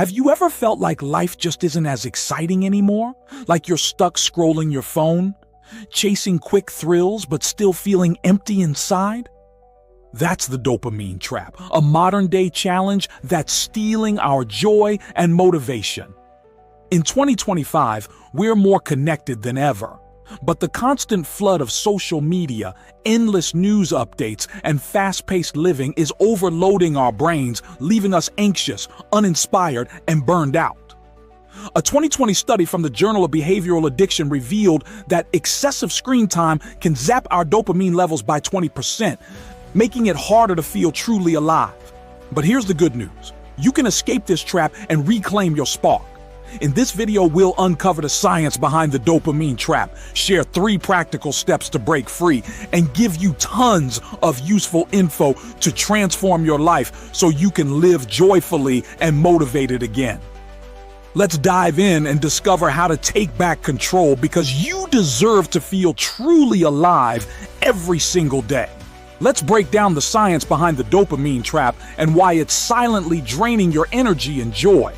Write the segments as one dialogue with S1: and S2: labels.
S1: Have you ever felt like life just isn't as exciting anymore? Like you're stuck scrolling your phone, chasing quick thrills but still feeling empty inside? That's the dopamine trap, a modern-day challenge that's stealing our joy and motivation. In 2025, we're more connected than ever. But the constant flood of social media, endless news updates, and fast-paced living is overloading our brains, leaving us anxious, uninspired, and burned out. A 2020 study from the Journal of Behavioral Addiction revealed that excessive screen time can zap our dopamine levels by 20%, making it harder to feel truly alive. But here's the good news. You can escape this trap and reclaim your spark. In this video, we'll uncover the science behind the dopamine trap, share 3 practical steps to break free, and give you tons of useful info to transform your life so you can live joyfully and motivated again. Let's dive in and discover how to take back control, because you deserve to feel truly alive every single day. Let's break down the science behind the dopamine trap and why it's silently draining your energy and joy.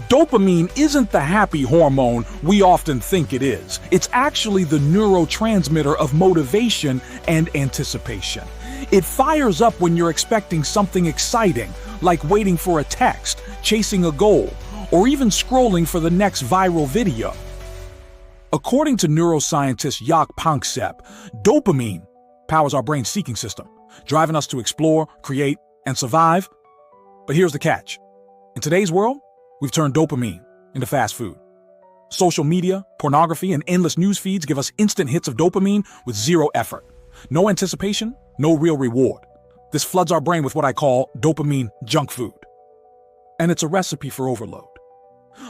S1: Dopamine isn't the happy hormone we often think it is. It's actually the neurotransmitter of motivation and anticipation. It fires up when you're expecting something exciting, like waiting for a text, chasing a goal, or even scrolling for the next viral video. According to neuroscientist Jaak Panksepp, dopamine powers our brain's seeking system, driving us to explore, create, and survive. But here's the catch. In today's world, we've turned dopamine into fast food. Social media, pornography, and endless news feeds give us instant hits of dopamine with zero effort. No anticipation, no real reward. This floods our brain with what I call dopamine junk food. And it's a recipe for overload.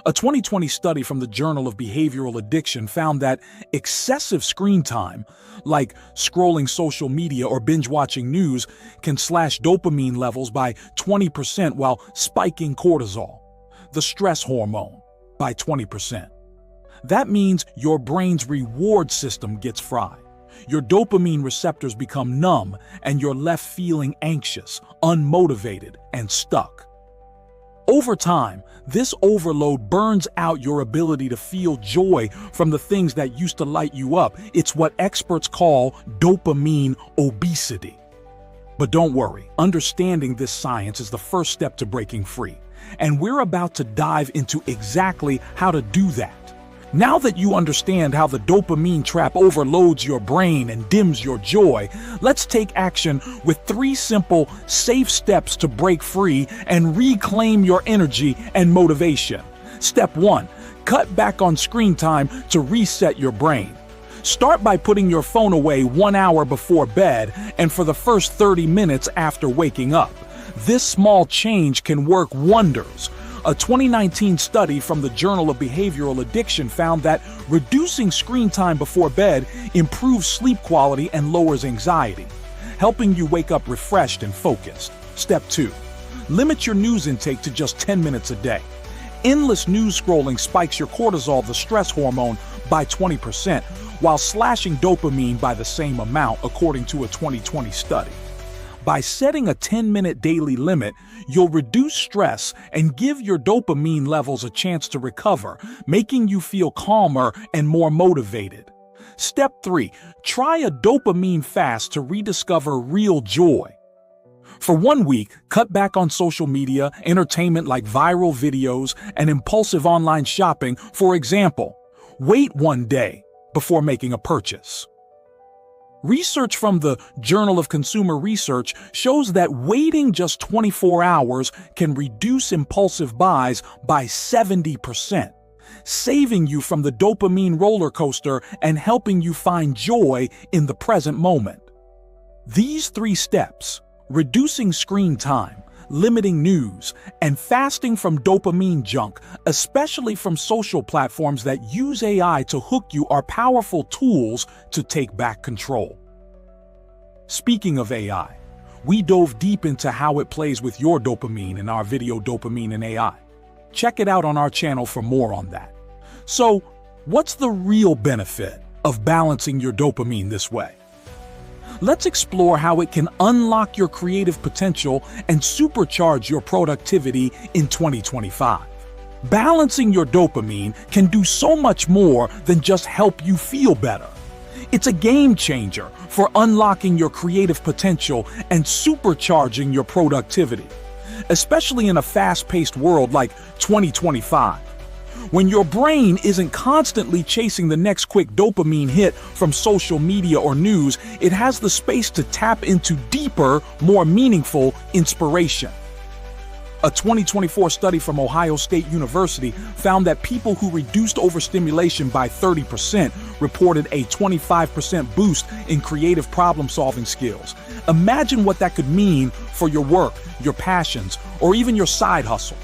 S1: A 2020 study from the Journal of Behavioral Addiction found that excessive screen time, like scrolling social media or binge-watching news, can slash dopamine levels by 20% while spiking cortisol, the stress hormone, by 20%. That means your brain's reward system gets fried. Your dopamine receptors become numb, and you're left feeling anxious, unmotivated, and stuck. Over time, this overload burns out your ability to feel joy from the things that used to light you up. It's what experts call dopamine obesity. But don't worry, understanding this science is the first step to breaking free. And we're about to dive into exactly how to do that. Now that you understand how the dopamine trap overloads your brain and dims your joy, let's take action with 3 simple, safe steps to break free and reclaim your energy and motivation. Step 1. Cut back on screen time to reset your brain. Start by putting your phone away 1 hour before bed and for the first 30 minutes after waking up. This small change can work wonders. A 2019 study from the Journal of Behavioral Addiction found that reducing screen time before bed improves sleep quality and lowers anxiety, helping you wake up refreshed and focused. Step 2. Limit your news intake to just 10 minutes a day. Endless news scrolling spikes your cortisol, the stress hormone, by 20%, while slashing dopamine by the same amount, according to a 2020 study. By setting a 10-minute daily limit, you'll reduce stress and give your dopamine levels a chance to recover, making you feel calmer and more motivated. Step 3. Try a dopamine fast to rediscover real joy. For 1 week, cut back on social media, entertainment like viral videos, and impulsive online shopping. For example, wait 1 day before making a purchase. Research from the Journal of Consumer Research shows that waiting just 24 hours can reduce impulsive buys by 70%, saving you from the dopamine roller coaster and helping you find joy in the present moment. These 3 steps, reducing screen time, limiting news, and fasting from dopamine junk, especially from social platforms that use AI to hook you, are powerful tools to take back control. Speaking of AI, we dove deep into how it plays with your dopamine in our video Dopamine and AI. Check it out on our channel for more on that. So, what's the real benefit of balancing your dopamine this way? Let's explore how it can unlock your creative potential and supercharge your productivity in 2025. Balancing your dopamine can do so much more than just help you feel better. It's a game changer for unlocking your creative potential and supercharging your productivity, especially in a fast-paced world like 2025. When your brain isn't constantly chasing the next quick dopamine hit from social media or news, it has the space to tap into deeper, more meaningful inspiration. A 2024 study from Ohio State University found that people who reduced overstimulation by 30% reported a 25% boost in creative problem-solving skills. Imagine what that could mean for your work, your passions, or even your side hustle.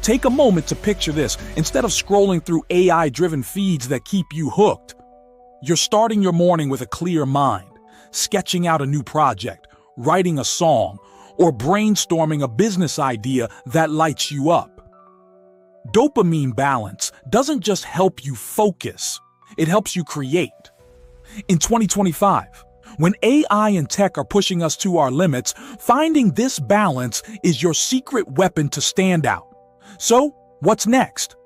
S1: Take a moment to picture this. Instead of scrolling through AI-driven feeds that keep you hooked, you're starting your morning with a clear mind, sketching out a new project, writing a song, or brainstorming a business idea that lights you up. Dopamine balance doesn't just help you focus, it helps you create. In 2025, when AI and tech are pushing us to our limits, finding this balance is your secret weapon to stand out. So, what's next?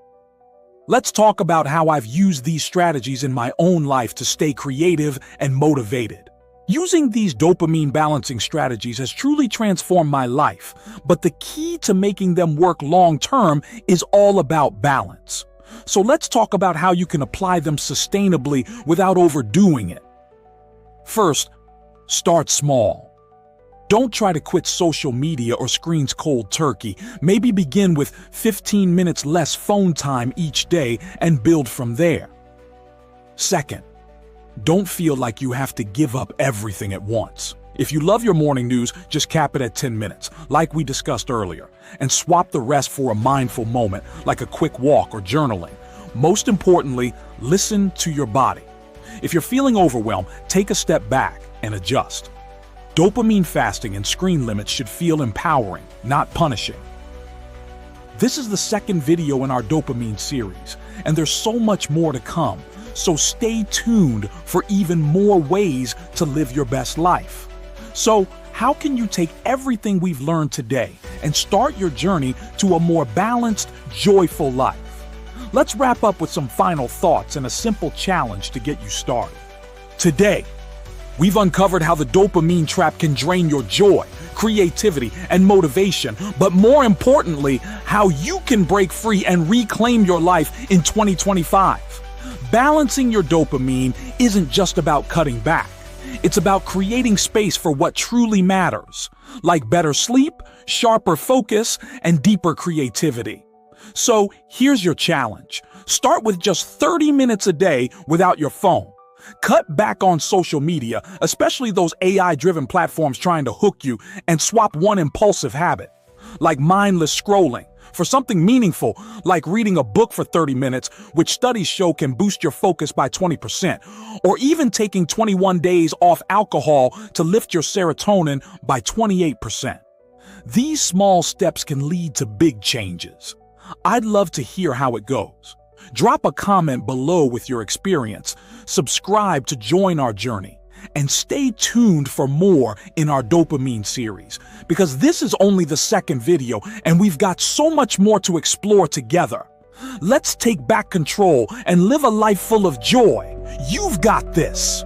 S1: Let's talk about how I've used these strategies in my own life to stay creative and motivated. Using these dopamine balancing strategies has truly transformed my life, but the key to making them work long-term is all about balance. So let's talk about how you can apply them sustainably without overdoing it. First, start small. Don't try to quit social media or screens cold turkey. Maybe begin with 15 minutes less phone time each day and build from there. Second, don't feel like you have to give up everything at once. If you love your morning news, just cap it at 10 minutes, like we discussed earlier, and swap the rest for a mindful moment, like a quick walk or journaling. Most importantly, listen to your body. If you're feeling overwhelmed, take a step back and adjust. Dopamine fasting and screen limits should feel empowering, not punishing. This is the second video in our dopamine series, and there's so much more to come. So stay tuned for even more ways to live your best life. So, how can you take everything we've learned today and start your journey to a more balanced, joyful life? Let's wrap up with some final thoughts and a simple challenge to get you started. Today, we've uncovered how the dopamine trap can drain your joy, creativity, and motivation, but more importantly, how you can break free and reclaim your life in 2025. Balancing your dopamine isn't just about cutting back. It's about creating space for what truly matters, like better sleep, sharper focus, and deeper creativity. So here's your challenge. Start with just 30 minutes a day without your phone. Cut back on social media, especially those AI-driven platforms trying to hook you, and swap one impulsive habit, like mindless scrolling, for something meaningful, like reading a book for 30 minutes, which studies show can boost your focus by 20%, or even taking 21 days off alcohol to lift your serotonin by 28%. These small steps can lead to big changes. I'd love to hear how it goes. Drop a comment below with your experience, subscribe to join our journey, and stay tuned for more in our dopamine series, because this is only the second video and we've got so much more to explore together. Let's take back control and live a life full of joy. You've got this.